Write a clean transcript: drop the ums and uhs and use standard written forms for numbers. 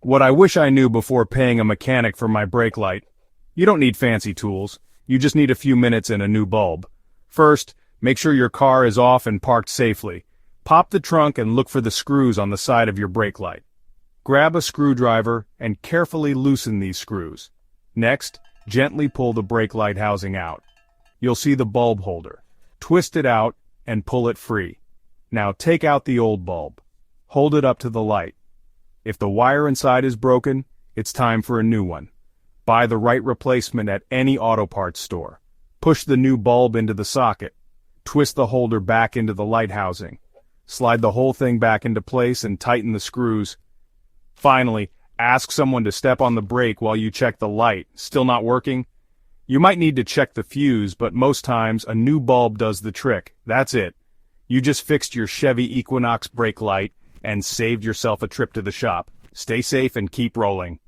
What I wish I knew before paying a mechanic for my brake light. You don't need fancy tools, you just need a few minutes and a new bulb. First, make sure your car is off and parked safely. Pop the trunk and look for the screws on the side of your brake light. Grab a screwdriver and carefully loosen these screws. Next, gently pull the brake light housing out. You'll see the bulb holder. Twist it out and pull it free. Now take out the old bulb. Hold it up to the light. If the wire inside is broken, it's time for a new one. Buy the right replacement at any auto parts store. Push the new bulb into the socket. Twist the holder back into the light housing. Slide the whole thing back into place and tighten the screws. Finally, ask someone to step on the brake while you check the light. Still not working? You might need to check the fuse, but most times a new bulb does the trick. That's it. You just fixed your Chevy Equinox brake light and saved yourself a trip to the shop. Stay safe and keep rolling.